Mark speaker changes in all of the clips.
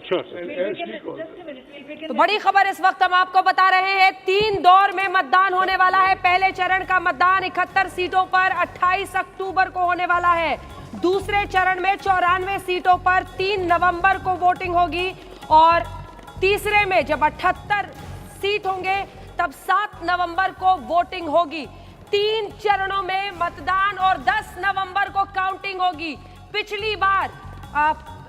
Speaker 1: तो बड़ी खबर इस वक्त हम आपको बता रहे हैं, 3 दौर में मतदान होने वाला है। पहले चरण का मतदान 71 सीटों पर 28 अक्टूबर को होने वाला है। दूसरे चरण में 94 सीटों पर 3 नवंबर को वोटिंग होगी और तीसरे में जब 78 सीट होंगे तब 7 नवंबर को वोटिंग होगी। 3 चरणों में मतदान और 10 नवंबर को काउंटिंग होगी। पिछली बार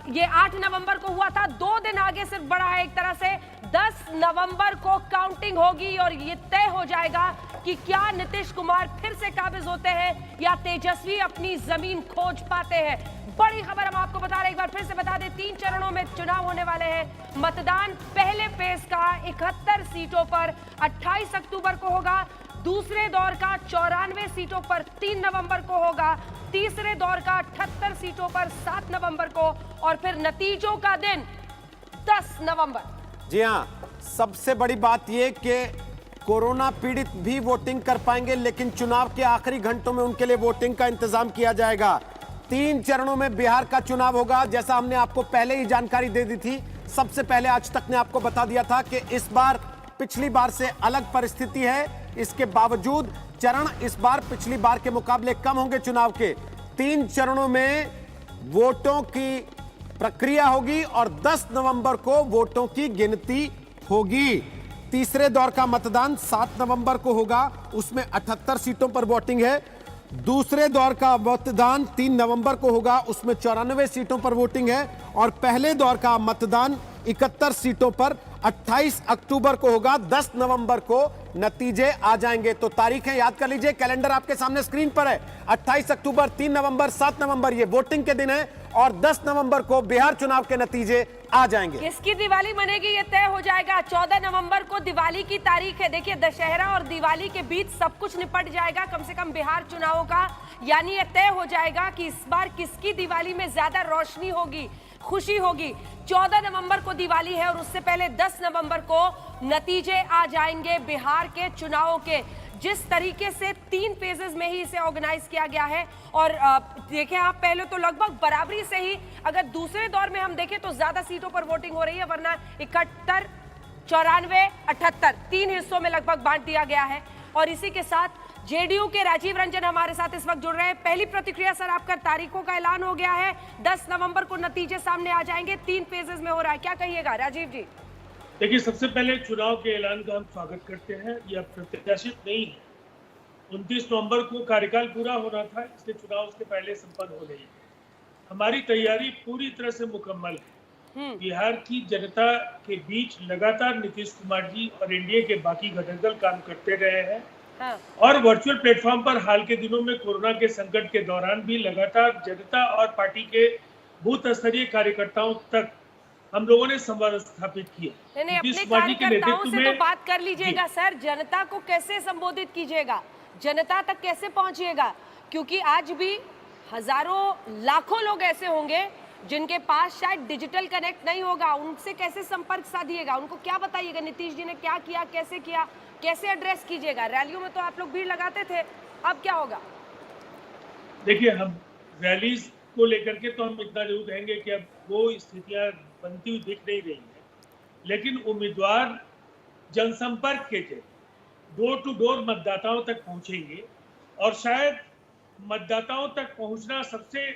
Speaker 1: ये 8 नवंबर को हुआ था, 2 दिन आगे सिर्फ बढ़ा है एक तरह से। 10 नवंबर को काउंटिंग होगी और ये तय हो जाएगा कि क्या नीतीश कुमार फिर से काबिज होते हैं या तेजस्वी अपनी जमीन खोज पाते हैं। बड़ी खबर हम आपको बता रहे हैं, एक बार फिर से बता दें, 3 चरणों में चुनाव होने वाले हैं। मतदान पहले फेज का 71 सीटों पर 28 अक्टूबर को होगा। दूसरे दौर का 94 सीटों पर 3 नवंबर को होगा। तीसरे दौर का 78 सीटों पर 7 नवंबर को और फिर नतीजों का दिन 10 नवंबर।
Speaker 2: जी हाँ, सबसे बड़ी बात यह कि कोरोना पीड़ित भी वोटिंग कर पाएंगे, लेकिन चुनाव के आखिरी घंटों में उनके लिए वोटिंग का इंतजाम किया जाएगा। 3 चरणों में बिहार का चुनाव होगा, जैसा हमने आपको पहले ही जानकारी दे दी थी। सबसे पहले आज तक ने आपको बता दिया था कि इस बार पिछली बार से अलग परिस्थिति है। इसके बावजूद चरण इस बार पिछली बार के मुकाबले कम होंगे। चुनाव के 3 चरणों में वोटों की प्रक्रिया होगी और 10 नवंबर को वोटों की गिनती होगी। तीसरे दौर का मतदान 7 नवंबर को होगा, उसमें 78 सीटों पर वोटिंग है। दूसरे दौर का मतदान 3 नवंबर को होगा, उसमें 94 सीटों पर वोटिंग है। और पहले दौर का मतदान 71 सीटों पर 28 अक्टूबर को होगा। 10 नवंबर को नतीजे आ जाएंगे। तो तारीखें याद कर लीजिए, कैलेंडर आपके सामने स्क्रीन पर है। 28 अक्टूबर, 3 नवंबर, 7 नवंबर ये वोटिंग के दिन है और 10 नवंबर को बिहार चुनाव के नतीजे आ जाएंगे।
Speaker 1: किसकी दिवाली मनेगी ये तय हो जाएगा। 14 नवंबर को दिवाली की तारीख है। देखिए, दशहरा और दिवाली के बीच सब कुछ निपट जाएगा, कम से कम बिहार चुनावों का। यानी ये तय हो जाएगा कि इस बार किसकी दिवाली में ज्यादा रोशनी होगी, खुशी होगी। 14 नवंबर को दिवाली है और उससे पहले 10 नवंबर को नतीजे आ जाएंगे बिहार के चुनावों के। जिस तरीके से 3 फेजेस में ही इसे ऑर्गेनाइज किया गया है और देखें आप, पहले तो लगभग बराबरी से ही, अगर दूसरे दौर में हम देखें तो ज्यादा सीटों पर वोटिंग हो रही है, वरना 71, 94, 78 3 हिस्सों में लगभग बांट दिया गया है। और इसी के साथ जेडीयू के राजीव रंजन हमारे साथ इस वक्त जुड़ रहे हैं। पहली प्रतिक्रिया सर आपका, तारीखों का ऐलान हो गया है, 10 नवंबर को नतीजे सामने आ जाएंगे, 3 फेजेस में हो रहा है, क्या कहिएगा राजीव जी?
Speaker 3: देखिए, सबसे पहले चुनाव के ऐलान का हम स्वागत करते हैं। यह प्रत्याशित नहीं है। 29 नवंबर को कार्यकाल पूरा होना था, इसलिए चुनाव उसके पहले संपन्न हो गई। हमारी तैयारी पूरी तरह से मुकम्मल है। बिहार की जनता के बीच लगातार नीतीश कुमार जी और एनडीए के बाकी घटक दल काम करते रहे हैं। और वर्चुअल प्लेटफॉर्म पर हाल के दिनों में कोरोना के संकट के दौरान भी लगातार जनता और पार्टी के बूथ स्तरीय कार्यकर्ताओं तक हम लोगों ने संवाद स्थापित किया।
Speaker 1: नहीं, अपने कार्यकर्ताओं से तो बात कर लीजिएगा सर, जनता को कैसे संबोधित कीजिएगा, जनता तक कैसे पहुंचिएगा? क्योंकि आज भी हजारों लाखों लोग ऐसे होंगे जिनके पास शायद डिजिटल कनेक्ट नहीं होगा, उनसे कैसे संपर्क साधिएगा, उनको क्या बताइएगा नीतीश जी ने क्या किया, कैसे एड्रेस कीजिएगा? रैलियों में तो आप लोग भीड़ लगाते थे, अब क्या होगा?
Speaker 3: देखिए, हम रैली को लेकर के तो हम इतना जरूर कहेंगे कि अब वो स्थितियां बनती हुई दिख नहीं रही है, लेकिन उम्मीदवार जनसंपर्क के जरिए डोर टू डोर मतदाताओं तक पहुंचेंगे और शायद मतदाताओं तक पहुंचना सबसे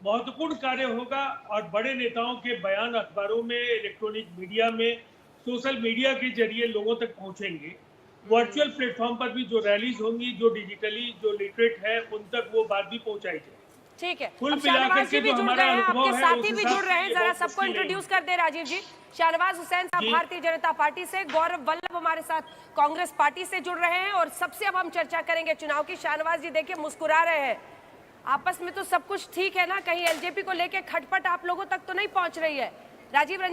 Speaker 3: महत्वपूर्ण कार्य होगा। और बड़े नेताओं के बयान अखबारों में, इलेक्ट्रॉनिक मीडिया में, सोशल मीडिया के जरिए लोगों तक पहुंचेंगे। वर्चुअल प्लेटफॉर्म पर भी जो रैलीज होंगी, जो डिजिटली जो लिटरेट है, उन तक वो बात भी पहुंचाई जाए।
Speaker 1: ठीक है,
Speaker 3: कुल
Speaker 1: शाहनवाज जी भी जुड़ रहे हैं, आपके साथी भी जुड़ रहे हैं,
Speaker 3: है,
Speaker 1: जरा सबको इंट्रोड्यूस कर दे राजीव जी। शाहनवाज हुसैन साहब भारतीय जनता पार्टी से, गौरव वल्लभ हमारे साथ कांग्रेस पार्टी से जुड़ रहे हैं और सबसे अब हम चर्चा करेंगे चुनाव की। शाहनवाज जी देखिए मुस्कुरा रहे हैं, आपस में तो सब कुछ ठीक है ना, कहीं एलजेपी को लेके खटपट आप लोगों तक तो नहीं पहुंच रही है? राजीव रंजन